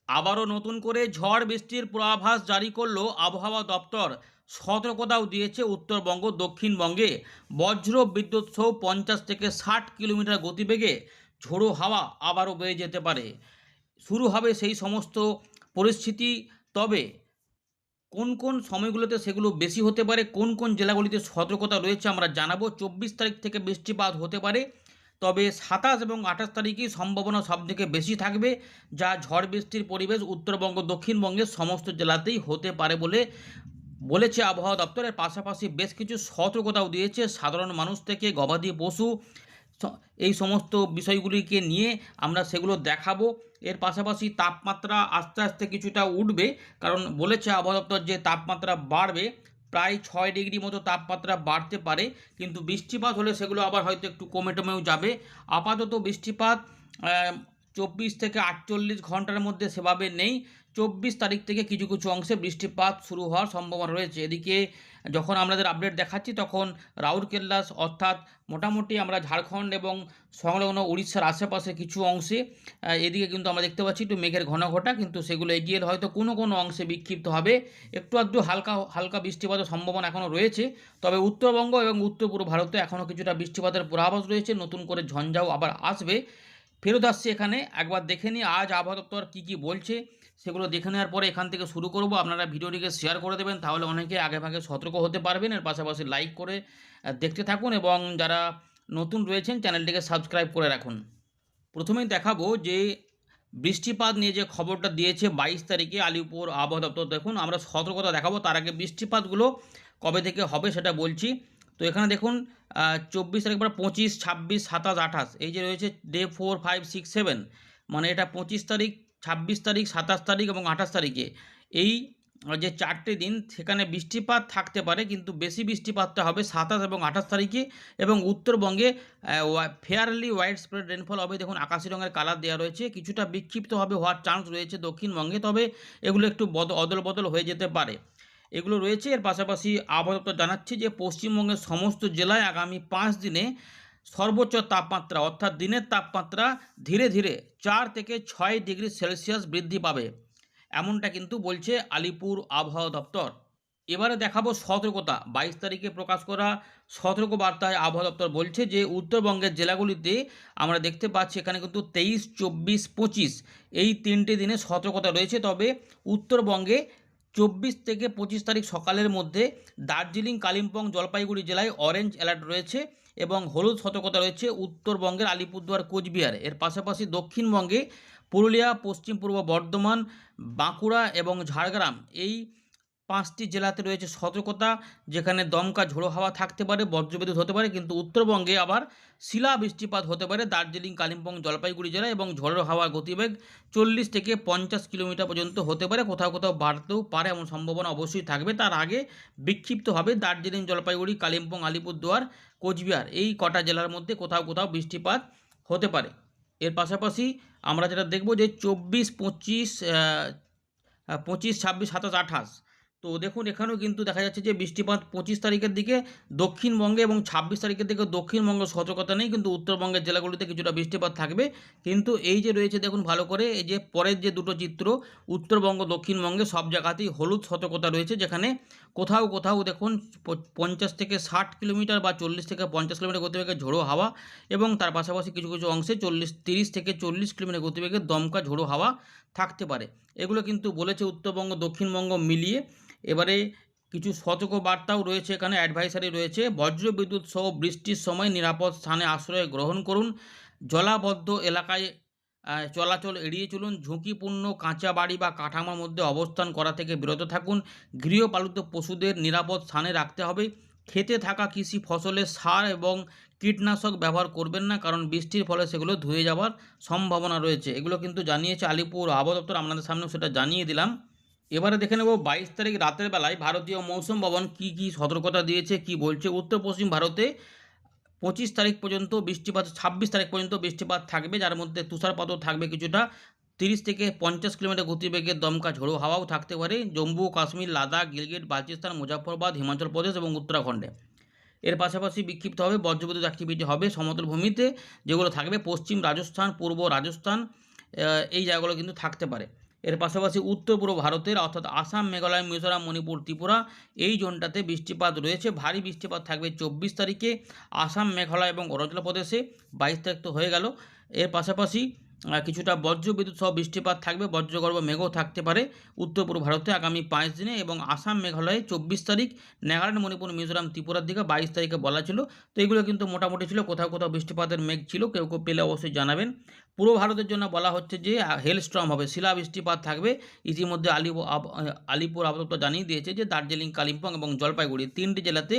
আবারও নতুন করে ঝড় বৃষ্টির পূর্বাভাস জারি করল আবহাওয়া দপ্তর। সতর্কতাও দিয়েছে উত্তরবঙ্গ, দক্ষিণবঙ্গে বজ্র বিদ্যুৎ সহ 50 থেকে 60 কিলোমিটার গতিবেগে ঝোড়ো হাওয়া আবারও বয়ে যেতে পারে। শুরু হবে সেই সমস্ত পরিস্থিতি। তবে কোন কোন সময়গুলোতে সেগুলো বেশি হতে পারে, কোন কোন জেলাগুলিতে সতর্কতা রয়েছে আমরা জানাবো। 24 তারিখ থেকে বৃষ্টিপাত হতে পারে, তবে 27 এবং 28 তারিখই সম্ভাবনা সবথেকে বেশি থাকবে, যা ঝড় বৃষ্টির পরিবেশ উত্তরবঙ্গ, দক্ষিণবঙ্গের সমস্ত জেলাতেই হতে পারে বলে বলেছে আবহাওয়া দপ্তরের। পাশাপাশি বেশ কিছু সতর্কতাও দিয়েছে সাধারণ মানুষ থেকে গবাদি পশু, এই সমস্ত বিষয়গুলিকে নিয়ে আমরা সেগুলো দেখাবো। এর পাশাপাশি তাপমাত্রা আস্তে আস্তে কিছুটা উঠবে, কারণ বলেছে আবহাওয়া দপ্তর যে তাপমাত্রা বাড়বে, প্রায় 6 ডিগ্রি মতো তাপমাত্রা বাড়তে পারে। কিন্তু বৃষ্টিপাত হলে সেগুলো আবার হয়তো একটু কমে টমেও যাবে। আপাতত বৃষ্টিপাত 24 থেকে 48 ঘন্টার মধ্যে সেভাবে নেই। 24 তারিখ থেকে কিছু কিছু অংশে বৃষ্টিপাত শুরু হওয়ার সম্ভাবনা রয়েছে। এদিকে যখন আমাদের আপডেট দেখাচ্ছি তখন রাউরকেল্লা অর্থাৎ মোটামুটি আমরা ঝাড়খণ্ড এবং সংলগ্ন উড়িষ্যার আশেপাশে কিছু অংশে এদিকে কিন্তু আমরা দেখতে পাচ্ছি একটু মেঘের ঘন ঘটা, কিন্তু সেগুলো এগিয়ে এলে হয়তো কোনো কোনো অংশে বিক্ষিপ্ত হবে, একটু আধটু হালকা হালকা বৃষ্টিপাতের সম্ভাবনা এখনও রয়েছে। তবে উত্তরবঙ্গ এবং উত্তর পূর্ব ভারতে এখনও কিছুটা বৃষ্টিপাতের পূর্বাভাস রয়েছে। নতুন করে ঝঞ্ঝাও আবার আসবে, ফেরত আসছে। এখানে একবার দেখে নিই আজ আবহাওয়া দপ্তর কী কী বলছে, সেগুলো দেখে নেওয়ার পরে এখান থেকে শুরু করব। আপনারা ভিডিওটিকে শেয়ার করে দেবেন, তাহলে অনেকে আগে ভাগে সতর্ক হতে পারবেন। এর পাশাপাশি লাইক করে দেখতে থাকুন, এবং যারা নতুন রয়েছেন চ্যানেলটিকে সাবস্ক্রাইব করে রাখুন। প্রথমেই দেখাবো যে বৃষ্টিপাত নিয়ে যে খবরটা দিয়েছে 22 তারিখে আলিপুর আবহাওয়া দপ্তর। দেখুন, আমরা সতর্কতা দেখাবো, তার আগে বৃষ্টিপাতগুলো কবে থেকে হবে সেটা বলছি। তো এখানে দেখুন 24 তারিখ পর 25, 26, 27, 28 এই যে রয়েছে ডে 4, 5, 6, 7, মানে এটা 25 তারিখ, 26 তারিখ, 27 তারিখ এবং 28 তারিখে এই যে 4টে দিন সেখানে বৃষ্টিপাত থাকতে পারে, কিন্তু বেশি বৃষ্টিপাতটা হবে 27 এবং 28 তারিখে। এবং উত্তরবঙ্গে ফেয়ারলি ওয়াইড স্প্রেড রেনফল হবে। দেখুন আকাশি রঙের কালার দেওয়া রয়েছে, কিছুটা বিক্ষিপ্তভাবে হওয়ার চান্স রয়েছে দক্ষিণবঙ্গে, তবে এগুলো একটু অদল বদল হয়ে যেতে পারে, এগুলো রয়েছে। এর পাশাপাশি আবহাওয়া দপ্তর জানাচ্ছে যে পশ্চিমবঙ্গের সমস্ত জেলায় আগামী 5 দিনে সর্বোচ্চ তাপমাত্রা অর্থাৎ দিনের তাপমাত্রা ধীরে ধীরে 4 থেকে 6 ডিগ্রি সেলসিয়াস বৃদ্ধি পাবে, এমনটা কিন্তু বলছে আলিপুর আবহাওয়া দপ্তর। এবারে দেখাবো সতর্কতা। 22 তারিখে প্রকাশ করা সতর্ক বার্তায় আবহাওয়া দপ্তর বলছে যে উত্তরবঙ্গের জেলাগুলিতে আমরা দেখতে পাচ্ছি এখানে কিন্তু 23, 24, 25 এই 3টে দিনে সতর্কতা রয়েছে। তবে উত্তরবঙ্গে 24 থেকে 25 তারিখ সকালের মধ্যে দার্জিলিং, কালিম্পং, জলপাইগুড়ি জেলায় অরেঞ্জ অ্যালার্ট রয়েছে, এবং হলুদ সতর্কতা রয়েছে উত্তরবঙ্গের আলিপুরদুয়ার, কোচবিহার। এর পাশাপাশি দক্ষিণবঙ্গে পুরুলিয়া, পশ্চিম পূর্ব বর্ধমান, বাঁকুড়া এবং ঝাড়গ্রাম এই 5টি জেলাতে রয়েছে সতর্কতা, যেখানে দমকা ঝোড়ো হাওয়া থাকতে পারে, বজ্রবিদ্যুৎ হতে পারে। কিন্তু উত্তরবঙ্গে আবার শিলা বৃষ্টিপাত হতে পারে দার্জিলিং, কালিম্পং, জলপাইগুড়ি জেলায়, এবং ঝোড়ো হাওয়ার গতিবেগ 40 থেকে 50 কিলোমিটার পর্যন্ত হতে পারে, কোথাও কোথাও বাড়তেও পারে, এমন সম্ভাবনা অবশ্যই থাকবে। তার আগে বিক্ষিপ্তভাবে দার্জিলিং, জলপাইগুড়ি, কালিম্পং, আলিপুরদুয়ার, কোচবিহার এই কটা জেলার মধ্যে কোথাও কোথাও বৃষ্টিপাত হতে পারে। এর পাশাপাশি আমরা যেটা দেখব যে 24, 25, 25, 26, 27, 28। তো দেখুন এখানেও কিন্তু দেখা যাচ্ছে যে বৃষ্টিপাত 25 তারিখের দিকে দক্ষিণবঙ্গে, এবং 26 তারিখের দিকে দক্ষিণবঙ্গে সতর্কতা নেই, কিন্তু উত্তরবঙ্গের জেলাগুলিতে কিছুটা বৃষ্টিপাত থাকবে। কিন্তু এই যে রয়েছে দেখুন ভালো করে, এই যে পরের যে দুটো চিত্র, উত্তরবঙ্গ, দক্ষিণবঙ্গে সব জায়গাতেই হলুদ সতর্কতা রয়েছে, যেখানে কোথাও কোথাও দেখুন 50 থেকে 60 কিলোমিটার বা 40 থেকে 50 কিলোমিটার গতিবেগে ঝোড়ো হাওয়া, এবং তার পাশাপাশি কিছু কিছু অংশে 30 থেকে 40 কিলোমিটার গতিবেগে দমকা ঝোড়ো হাওয়া থাকতে পারে। এগুলো কিন্তু বলেছে উত্তরবঙ্গ, দক্ষিণবঙ্গ মিলিয়ে। এবারে কিছু সতর্ক বার্তাও রয়েছে, এখানে অ্যাডভাইসারি রয়েছে। বজ্রবিদ্যুৎ সহ বৃষ্টির সময় নিরাপদ স্থানে আশ্রয় গ্রহণ করুন, জলাবদ্ধ এলাকায় চলাচল এড়িয়ে চলুন, ঝুঁকিপূর্ণ কাঁচা বাড়ি বা কাঠামোর মধ্যে অবস্থান করা থেকে বিরত থাকুন, গৃহপালিত পশুদের নিরাপদ স্থানে রাখতে হবে, খেতে থাকা কৃষি ফসলে সার এবং কীটনাশক ব্যবহার করবেন না, কারণ বৃষ্টির ফলে সেগুলো ধুয়ে যাওয়ার সম্ভাবনা রয়েছে। এগুলো কিন্তু জানিয়েছে আলিপুর আবহাওয়া দপ্তর, আপনাদের সামনেও সেটা জানিয়ে দিলাম। এবারে দেখে নেব 22 তারিখ রাতের বেলায় ভারতীয় মৌসুম ভবন কী কী সতর্কতা দিয়েছে, কি বলছে। উত্তর পশ্চিম ভারতে 25 তারিখ পর্যন্ত বৃষ্টিপাত, 26 তারিখ পর্যন্ত বৃষ্টিপাত থাকবে, যার মধ্যে তুষারপাতও থাকবে কিছুটা। 30 থেকে 50 কিলোমিটার গতিবেগে দমকা ঝোড়ো হাওয়াও থাকতে পারে জম্মু কাশ্মীর, লাদাখ, গিলগিট বালচিস্তান, মুজাফরবাদ, হিমাচল প্রদেশ এবং উত্তরাখণ্ডে। এর পাশাপাশি বিক্ষিপ্তভাবে বজ্রবিদ্যুৎ অ্যাক্টিভিটি হবে সমতল ভূমিতে, যেগুলো থাকবে পশ্চিম রাজস্থান, পূর্ব রাজস্থান, এই জায়গাগুলো কিন্তু থাকতে পারে। এর পাশাপাশি উত্তর পূর্ব ভারতের অর্থাৎ আসাম, মেঘালয়, মিজোরাম, মণিপুর, ত্রিপুরা এই জোনটাতে বৃষ্টিপাত রয়েছে। ভারী বৃষ্টিপাত থাকবে 24 তারিখে আসাম, মেঘালয় এবং অরুণাচল প্রদেশে। 22 তারিখ তো হয়ে গেল। এর পাশাপাশি কিছুটা বজ্রবিদ্যুৎ সহ বৃষ্টিপাত থাকবে, বজ্রগর্ভ মেঘও থাকতে পারে উত্তর পূর্ব ভারতে আগামী 5 দিনে। এবং আসাম, মেঘালয়ে 24 তারিখ, নাগাল্যান্ড, মণিপুর, মিজোরাম, ত্রিপুরার দিকে 22 তারিখে বলা ছিল। তো এগুলো কিন্তু মোটামুটি ছিল, কোথাও কোথাও বৃষ্টিপাতের মেঘ ছিল, কেউ কেউ পেলে অবশ্যই জানাবেন। পূর্ব ভারতের জন্য বলা হচ্ছে যে হেলস্টর্ম হবে, শিলা বৃষ্টিপাত থাকবে। ইতিমধ্যে আলিপুর আবহাওয়া জানিয়ে দিয়েছে যে দার্জিলিং, কালিম্পং এবং জলপাইগুড়ি 3টি জেলাতে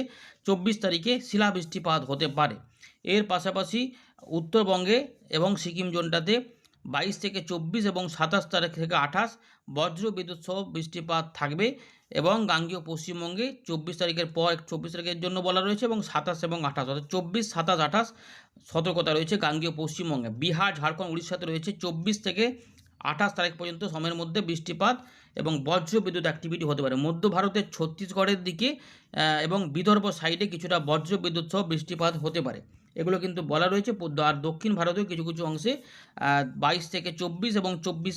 24 তারিখে শিলা বৃষ্টিপাত হতে পারে। এর পাশাপাশি উত্তরবঙ্গে এবং সিকিম জোনটাতে 22 থেকে 24 এবং 27 তারিখ থেকে 28 বজ্র বিদ্যুৎ সহ বৃষ্টিপাত থাকবে। এবং গাঙ্গেয় পশ্চিমবঙ্গে 24 তারিখের পর 24 তারিখের জন্য বলা রয়েছে এবং 27 এবং 28 অর্থাৎ 24, 27, 28 সতর্কতা রয়েছে গাঙ্গেয় পশ্চিমবঙ্গে। বিহার, ঝাড়খণ্ড, উড়িষ্যাতে রয়েছে 24 থেকে 28 তারিখ পর্যন্ত সময়ের মধ্যে বৃষ্টিপাত এবং বজ্র বিদ্যুৎ অ্যাক্টিভিটি হতে পারে। মধ্য ভারতের ছত্তিশগড়ের দিকে এবং বিদর্ভ সাইডে কিছুটা বজ্র বিদ্যুৎ সহ বৃষ্টিপাত হতে পারে, এগুলো কিন্তু বলা রয়েছে। আর দক্ষিণ ভারতেও কিছু কিছু অংশে 22 থেকে 24 এবং 24,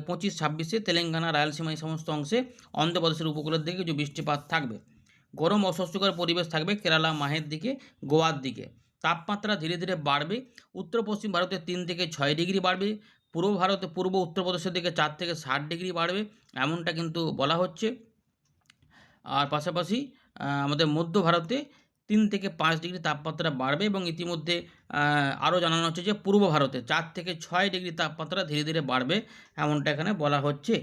25, 26-এ তেলেঙ্গানা, রায়ালসীমা এই সমস্ত অংশে, অন্ধ্রপ্রদেশের উপকূলের দিকে কিছু বৃষ্টিপাত থাকবে। গরম অস্বস্তিকর পরিবেশ থাকবে কেরালা, মাহের দিকে, গোয়ার দিকে। তাপমাত্রা ধীরে ধীরে বাড়বে। উত্তর পশ্চিম ভারতে 3 থেকে 6 ডিগ্রি বাড়বে। পূর্ব ভারতে, পূর্ব উত্তরপ্রদেশের দিকে 4 থেকে 7 ডিগ্রি বাড়বে, এমনটা কিন্তু বলা হচ্ছে। আর পাশাপাশি আমাদের মধ্য ভারতে 3 থেকে 5 ডিগ্রি তাপমাত্রা বাড়বে। এবং ইতিমধ্যে আরও জানানো হচ্ছে যে পূর্ব ভারতে 4 থেকে 6 ডিগ্রি তাপমাত্রা ধীরে ধীরে বাড়বে, এমনটা এখানে বলা হচ্ছে।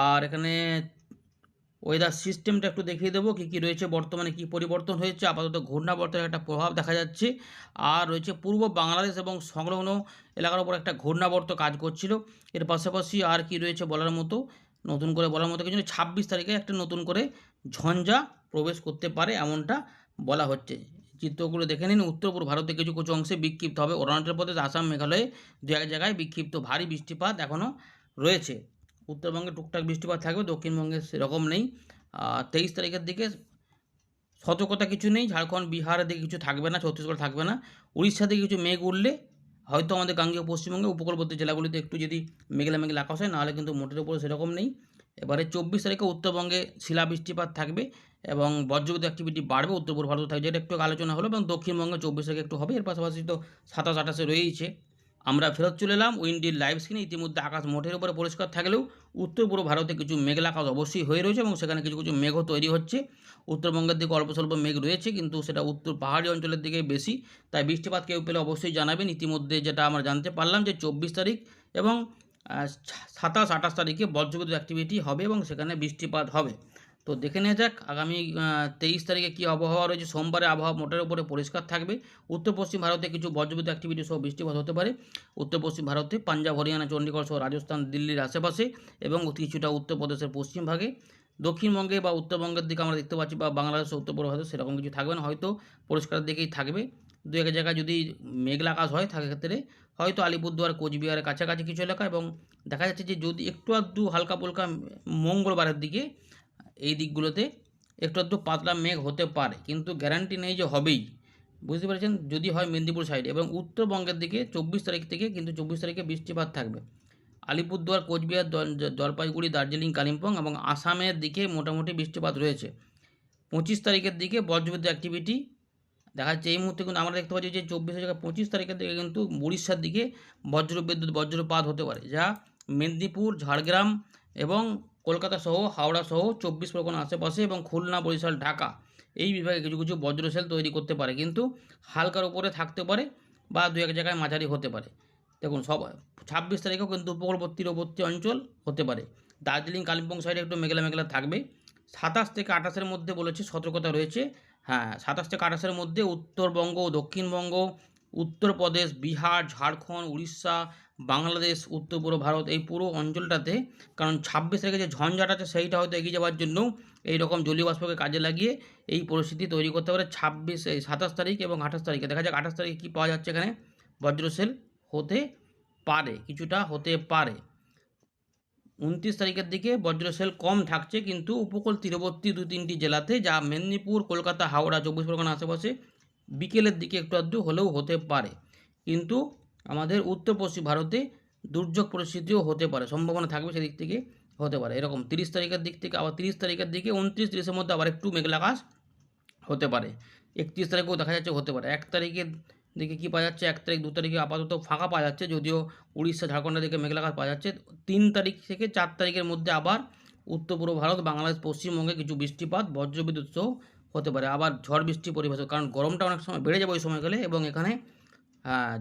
আর এখানে ওয়েদার সিস্টেমটা একটু দেখিয়ে দেবো কী কী রয়েছে, বর্তমানে কী পরিবর্তন হয়েছে। আপাতত ঘূর্ণাবর্তের একটা প্রভাব দেখা যাচ্ছে। আর রয়েছে পূর্ব বাংলাদেশ এবং সংলগ্ন এলাকার উপর একটা ঘূর্ণাবর্ত কাজ করছিল। এর পাশাপাশি আর কি রয়েছে বলার মতো, নতুন করে বলার মতো কিছু 26 তারিখে একটা নতুন করে ঝঞ্ঝা প্রবেশ করতে পারে, এমনটা বলা হচ্ছে। চিত্রগুলো দেখে নিন। উত্তর পূর্ব ভারতে কিছু কিছু অংশে বিক্ষিপ্ত হবে। অরুণাচল প্রদেশ, আসাম, মেঘালয়ে দু এক জায়গায় বিক্ষিপ্ত ভারী বৃষ্টিপাত এখনও রয়েছে। উত্তরবঙ্গে টুকটাক বৃষ্টিপাত থাকবে, দক্ষিণবঙ্গে সেরকম নেই। 23 তারিখের দিকে সতর্কতা কিছু নেই। ঝাড়খণ্ড, বিহারের দিকে কিছু থাকবে না, ছত্তিশগড় থাকবে না। উড়িষ্যা দিকে কিছু মেঘ উঠলে হয়তো আমাদের গাঙ্গেয় পশ্চিমবঙ্গে উপকূলবর্তী জেলাগুলিতে একটু যদি মেঘলা মেঘলা আকাশ হয়, নাহলে কিন্তু মোটের উপরে সেরকম নেই। এবারে 24 তারিখে উত্তরবঙ্গে শিলা বৃষ্টিপাত থাকবে এবং বজ্রবিদ্যুৎ অ্যাক্টিভিটি বাড়বে। উত্তর পূর্ব ভারত থাকবে, যেটা একটু আলোচনা হলো। এবং দক্ষিণবঙ্গে 24 তারিখে একটু হবে। এর পাশাপাশি তো 27, 28-এ রয়েইছে। আমরা ফেরত চলে এলাম উইন্ডির লাইভ স্ক্রিনে। ইতিমধ্যে আকাশ মোটের উপরে পরিষ্কার থাকলেও উত্তর পূর্ব ভারতে কিছু মেঘলা আকাশ অবশ্যই হয়ে রয়েছে এবং সেখানে কিছু কিছু মেঘও তৈরি হচ্ছে। উত্তরবঙ্গের দিকে অল্প স্বল্প মেঘ রয়েছে, কিন্তু সেটা উত্তর পাহাড়ি অঞ্চলের দিকে বেশি। তাই বৃষ্টিপাত কেউ পেলে অবশ্যই জানাবেন। ইতিমধ্যে যেটা আমরা জানতে পারলাম যে 24 তারিখ এবং 27, 28 তারিখে বজ্রবিদ্যুৎ অ্যাক্টিভিটি হবে এবং সেখানে বৃষ্টিপাত হবে। তো দেখে নেওয়া যাক আগামী 23 তারিখে কী আবহাওয়া রয়েছে। সোমবারে আবহাওয়া মোটের উপরে পরিষ্কার থাকবে। উত্তর পশ্চিম ভারতে কিছু বজ্রবিদ্যুৎ অ্যাক্টিভিটি সহ বৃষ্টিপাত হতে পারে। উত্তর পশ্চিম ভারতে পাঞ্জাব, হরিয়ানা, চণ্ডীগড় সহ রাজস্থান, দিল্লির আশেপাশে এবং কিছুটা উত্তরপ্রদেশের পশ্চিম ভাগে। দক্ষিণবঙ্গে বা উত্তরবঙ্গের দিকে আমরা দেখতে পাচ্ছি, বা বাংলাদেশ, উত্তর পূর্ব ভারতে সেরকম কিছু থাকবে না, হয়তো পরিষ্কারের দিকেই থাকবে। দু এক জায়গায় যদি মেঘলা আকাশ হয় থাকে ক্ষেত্রে হয়তো আলিপুরদুয়ার, কোচবিহারের কাছাকাছি কিছু এলাকা। এবং দেখা যাচ্ছে যে যদি একটু আধটু হালকা ফুলকা মঙ্গলবারের দিকে এই দিকগুলোতে একটু আধটু পাতলা মেঘ হতে পারে, কিন্তু গ্যারান্টি নেই যে হবেই। বুঝতে পেরেছেন? যদি হয় মেদিনীপুর সাইডে এবং উত্তরবঙ্গের দিকে 24 তারিখ থেকে, কিন্তু 24 তারিখে বৃষ্টিপাত থাকবে। আলিপুরদুয়ার, কোচবিহার, জলপাইগুড়ি, দার্জিলিং, কালিম্পং এবং আসামের দিকে মোটামুটি বৃষ্টিপাত রয়েছে। 25 তারিখের দিকে বজ্রবিদ্যুৎ অ্যাক্টিভিটি দেখা যাচ্ছে। এই মুহূর্তে কিন্তু আমরা দেখতে পাচ্ছি যে 24 জায়গায় 25 তারিখের দিকে কিন্তু উড়িষ্যার দিকে বজ্রপাত হতে পারে, যা মেদিনীপুর, ঝাড়গ্রাম এবং কলকাতা সহ, হাওড়া সহ 24 পরগনা আশেপাশে এবং খুলনা, বরিশাল, ঢাকা এই বিভাগে কিছু কিছু বজ্রশেল তৈরি করতে পারে, কিন্তু হালকার উপরে থাকতে পারে বা দু এক জায়গায় মাঝারি হতে পারে। দেখুন, 26 তারিখেও কিন্তু উপকূলবর্তী অঞ্চল হতে পারে। দার্জিলিং, কালিম্পং সাইডে একটু মেঘলা মেঘলা থাকবে। 27 থেকে 28-এর মধ্যে বলেছে, সতর্কতা রয়েছে। হ্যাঁ, 27 থেকে 28-এর মধ্যে উত্তরবঙ্গ, দক্ষিণবঙ্গ, উত্তরপ্রদেশ, বিহার, ঝাড়খণ্ড, উড়িষ্যা, বাংলাদেশ, উত্তর পূর্ব ভারত এই পুরো অঞ্চলটাতে, কারণ 26 তারিখে যে ঝঞ্ঝাটা আছে সেইটা হয়তো এগিয়ে যাওয়ার জন্য এই রকম জলীয় বাষ্পকে কাজে লাগিয়ে এই পরিস্থিতি তৈরি করতে পারে। 27 তারিখ এবং 28 তারিখে দেখা যাক 28 তারিখে কী পাওয়া যাচ্ছে। এখানে বজ্রশেল হতে পারে, কিছুটা হতে পারে। 29 তারিখের দিকে বজ্রশেল কম থাকছে, কিন্তু উপকূল তীরবর্তী 2-3টি জেলাতে, যা মেদিনীপুর, কলকাতা, হাওড়া, 24 পরগনা আশেপাশে বিকেলের দিকে একটু আধটু হলেও হতে পারে। কিন্তু আমাদের উত্তর পশ্চিম ভারতে দুর্যোগ পরিস্থিতিও হতে পারে, সম্ভাবনা থাকবে সেদিক থেকে হতে পারে। এরকম 30 তারিখের দিক থেকে আবার 30 তারিখের দিকে 29-30-এর মধ্যে আবার একটু মেঘলা আকাশ হতে পারে। 31 তারিখেও দেখা যাচ্ছে হতে পারে। 1 তারিখের দিকে কী পাওয়া যাচ্ছে, 1 তারিখ 2 তারিখে আপাতত ফাঁকা পাওয়া যাচ্ছে, যদিও উড়িষ্যা ঝাড়খণ্ডের দিকে মেঘলা আকাশ পাওয়া যাচ্ছে। 3 তারিখ থেকে 4 তারিখের মধ্যে আবার উত্তর পূর্ব ভারত, বাংলাদেশ, পশ্চিমবঙ্গে কিছু বৃষ্টিপাত, বজ্রবিদ্যুৎ সহ হতে পারে। আবার ঝড় বৃষ্টি পরিবেশ, কারণ গরমটা অনেক সময় বেড়ে যাবে ওই সময়কালে, এবং এখানে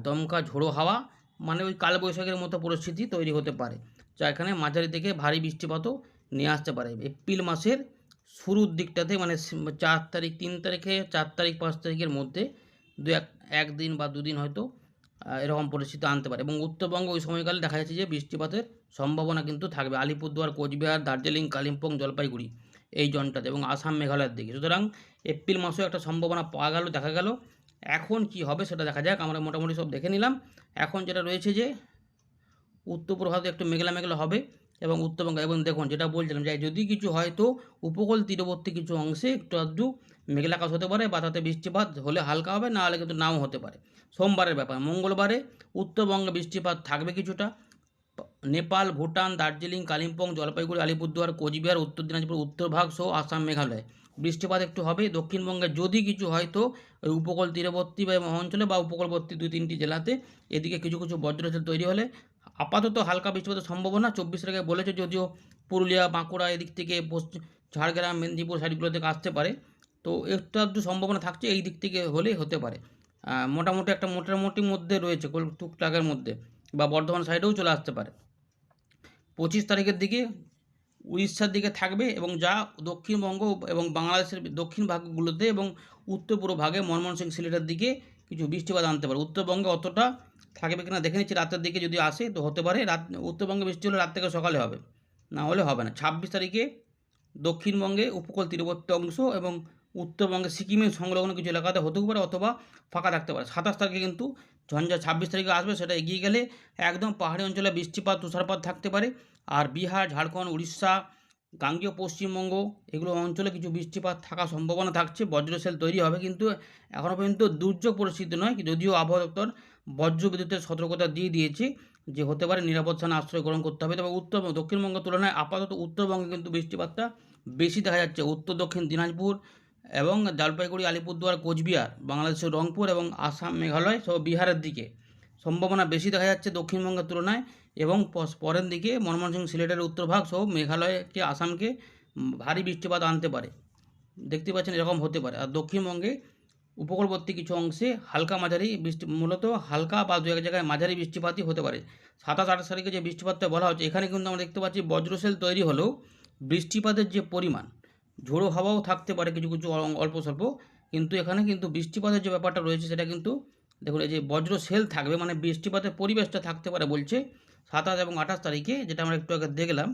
দমকা ঝোড়ো হাওয়া, মানে ওই কালবৈশাখীর মতো পরিস্থিতি তৈরি হতে পারে, যা এখানে মাঝারি থেকে ভারী বৃষ্টিপাতও নিয়ে আসতে পারে এপ্রিল মাসের শুরুর দিকটাতে, মানে 4 তারিখ, 3 তারিখে, 4 তারিখ, 5 তারিখের মধ্যে একদিন বা দুদিন হয়তো এরকম পরিস্থিতি আনতে পারে। এবং উত্তরবঙ্গে ওই সময়কালে দেখা যাচ্ছে যে বৃষ্টিপাতের সম্ভাবনা কিন্তু থাকবে আলিপুরদুয়ার, কোচবিহার, দার্জিলিং, কালিম্পং, জলপাইগুড়ি এই জোনটাতে, এবং আসাম, মেঘালয়ের দিকে। সুতরাং এপ্রিল মাসেও একটা সম্ভাবনা পাওয়া গেল, দেখা গেল। এখন কি হবে সেটা দেখা যাক। আমরা মোটামুটি সব দেখে নিলাম। এখন যেটা রয়েছে যে উত্তর পূর্ব ভারতে একটু মেঘলা মেঘলা হবে, এবং উত্তরবঙ্গ, এবং দেখুন যেটা বলছিলাম যে যদি কিছু হয়তো উপকূল তীরবর্তী কিছু অংশে একটু আধটু মেঘলা আকাশ হতে পারে, বা তাতে বৃষ্টিপাত হলে হালকা হবে, না হলে কিন্তু নাও হতে পারে। সোমবারের ব্যাপার, মঙ্গলবারে উত্তরবঙ্গে বৃষ্টিপাত থাকবে কিছুটা। নেপাল, ভুটান, দার্জিলিং, কালিম্পং, জলপাইগুড়ি, আলিপুরদুয়ার, কোচবিহার, উত্তর দিনাজপুর, উত্তরভাগ সহ আসাম, মেঘালয় বৃষ্টিপাত একটু হবে। দক্ষিণবঙ্গে যদি কিছু হয়তো ওই উপকূল তীরবর্তী বা অঞ্চলে বা উপকূলবর্তী 2-3টি জেলাতে এদিকে কিছু কিছু বজ্রঝড় তৈরি হলে আপাতত হালকা বৃষ্টিপাতের সম্ভাবনা 24 তারিখে বলেছে, যদিও পুরুলিয়া, বাঁকুড়া এদিক থেকে, ঝাড়গ্রাম, মেদিনীপুর সাইডগুলো থেকে আসতে পারে। তো একটু আধটু সম্ভাবনা থাকছে, এই দিক থেকে হলেই হতে পারে। মোটামুটি একটা মোটামুটির মধ্যে রয়েছে, টুকটাকের মধ্যে, বা বর্ধমান সাইডেও চলে আসতে পারে। 25 তারিখের দিকে উড়িষ্যার দিকে থাকবে, এবং যা দক্ষিণবঙ্গ এবং বাংলাদেশের দক্ষিণ ভাগগুলোতে এবং উত্তর পূর্ব ভাগে ময়মনসিংহ, সিলেটের দিকে কিছু বৃষ্টিপাত আনতে পারে। উত্তরবঙ্গে অতটা থাকবে কিনা দেখে নিচ্ছি, রাতের দিকে যদি আসে তো হতে পারে। উত্তরবঙ্গে বৃষ্টি হলে রাত থেকে সকালে হবে, না হলে হবে না। 26 তারিখে দক্ষিণবঙ্গে উপকূল তীরবর্তী অংশ এবং উত্তরবঙ্গে সিকিমের সংলগ্ন কিছু এলাকাতে হতেও পারে, অথবা ফাঁকা থাকতে পারে। 27 তারিখে কিন্তু ঝঞ্ঝা 26 তারিখে আসবে, সেটা এগিয়ে গেলে একদম পাহাড়ি অঞ্চলে বৃষ্টিপাত, তুষারপাত থাকতে পারে। আর বিহার, ঝাড়খণ্ড, উড়িষ্যা, গাঙ্গেয় পশ্চিমবঙ্গ এগুলো অঞ্চলে কিছু বৃষ্টিপাত থাকার সম্ভাবনা থাকছে, বজ্রশেল তৈরি হবে। কিন্তু এখনও পর্যন্ত দুর্যোগ পরিস্থিতি নয়, যদিও আবহাওয়া দপ্তর বজ্রবিদ্যুতের সতর্কতা দিয়ে দিয়েছে যে হতে পারে, নিরাপদ স্থানে আশ্রয় গ্রহণ করতে হবে। তবে উত্তর দক্ষিণবঙ্গের তুলনায় আপাতত উত্তরবঙ্গে কিন্তু বৃষ্টিপাতটা বেশি দেখা যাচ্ছে। উত্তর দক্ষিণ দিনাজপুর এবং জলপাইগুড়ি, আলিপুরদুয়ার, কোচবিহার, বাংলাদেশের রংপুর এবং আসাম, মেঘালয় সহ বিহারের দিকে সম্ভাবনা বেশি দেখা যাচ্ছে দক্ষিণবঙ্গের তুলনায়। এবং পরের দিকে ময়মনসিংহ, সিলেটের উত্তরভাগ সহ মেঘালয়কে, আসামকে ভারী বৃষ্টিপাত আনতে পারে। দেখতে পাচ্ছেন এরকম হতে পারে। আর দক্ষিণবঙ্গে উপকূলবর্তী কিছু অংশে হালকা মাঝারি বৃষ্টি, মূলত হালকা বা দু এক জায়গায় মাঝারি বৃষ্টিপাতই হতে পারে। 27-28 তারিখে যে বৃষ্টিপাতটা বলা হচ্ছে, এখানে কিন্তু আমরা দেখতে পাচ্ছি বজ্রশেল তৈরি হলেও বৃষ্টিপাতের যে পরিমাণ, ঝোড়ো হাওয়াও থাকতে পারে কিছু কিছু অল্প স্বল্প, কিন্তু এখানে কিন্তু বৃষ্টিপাতের যে ব্যাপারটা রয়েছে সেটা কিন্তু দেখুন, এই যে বজ্রশেল থাকবে, মানে বৃষ্টিপাতের পরিবেশটা থাকতে পারে বলছে 27 এবং 28 তারিখে, যেটা আমরা একটু আগে দেখলাম।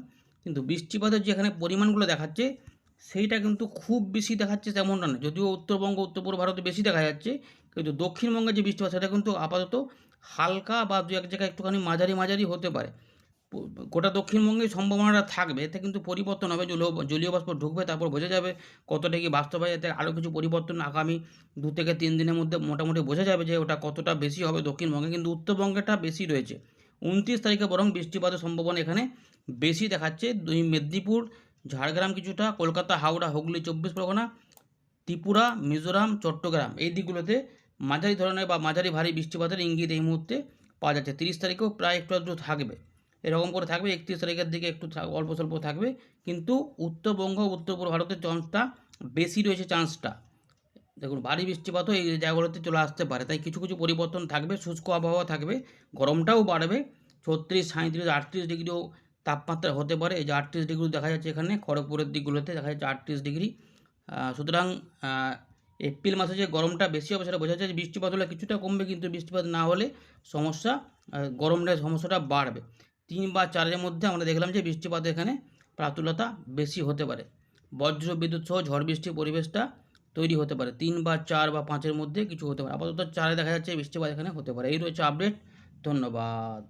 কিন্তু বৃষ্টিপাতের যে এখানে পরিমাণগুলো দেখাচ্ছে সেইটা কিন্তু খুব বেশি দেখাচ্ছে তেমনটা না, যদিও উত্তরবঙ্গ, উত্তর পূর্ব ভারতে বেশি দেখা যাচ্ছে। কিন্তু দক্ষিণবঙ্গে যে বৃষ্টিপাত সেটা কিন্তু আপাতত হালকা বা দু এক জায়গায় একটুখানি মাঝারি মাঝারি হতে পারে। গোটা দক্ষিণবঙ্গে সম্ভাবনাটা থাকবে, এতে কিন্তু পরিবর্তন হবে। জলীয় বাষ্প ঢুকবে, তারপর বোঝা যাবে কতটা কি বাস্তব হয়। এতে আরও কিছু পরিবর্তন আগামী 2 থেকে 3 দিনের মধ্যে মোটামুটি বোঝা যাবে যে ওটা কতটা বেশি হবে দক্ষিণবঙ্গে। কিন্তু উত্তরবঙ্গেটা বেশি রয়েছে। 29 তারিখে বরং বৃষ্টিপাতের সম্ভাবনা এখানে বেশি দেখাচ্ছে। মেদিনীপুর, ঝাড়গ্রাম কিছুটা, কলকাতা, হাওড়া, হুগলি, 24 পরগনা, ত্রিপুরা, মিজোরাম, চট্টগ্রাম এই দিকগুলোতে মাঝারি ধরনের বা মাঝারি ভারী বৃষ্টিপাতের ইঙ্গিত এই মুহূর্তে পাওয়া যাচ্ছে। 30 তারিখেও প্রায় একটু আধটু থাকবে, এরকম করে থাকবে। 31 তারিখের দিকে একটু অল্প স্বল্প থাকবে। কিন্তু উত্তরবঙ্গ, উত্তর পূর্ব ভারতের চান্সটা বেশি রয়েছে, চান্সটা দেখুন ভারী বৃষ্টিপাতও এই জায়গাগুলোতে চলে আসতে পারে। তাই কিছু কিছু পরিবর্তন থাকবে, শুষ্ক আবহাওয়া থাকবে, গরমটাও বাড়বে। 36, 37, 38 ডিগ্রিও তাপমাত্রা হতে পারে। এই যে 38 ডিগ্রি দেখা যাচ্ছে এখানে খড়গপুরের দিকগুলোতে দেখা যাচ্ছে 38 ডিগ্রি। সুতরাং এপ্রিল মাসে যে গরমটা বেশি হবে সেটা বোঝা যাচ্ছে। বৃষ্টিপাত হলে কিছুটা কমবে, কিন্তু বৃষ্টিপাত না হলে সমস্যা, গরমের সমস্যাটা বাড়বে। 3 বা 4-এর মধ্যে আমরা দেখলাম যে বৃষ্টিপাত এখানে প্রাতুলতা বেশি হতে পারে। বজ্র বিদ্যুৎ সহ ঝড় বৃষ্টির পরিবেশটা তৈরি হতে পারে। 3 বা 4 বা 5-এর মধ্যে কিছু হতে পারে। আপাতত 4-এ দেখা যাচ্ছে বৃষ্টিপাত এখানে হতে পারে। এই রয়েছে আপডেট। ধন্যবাদ।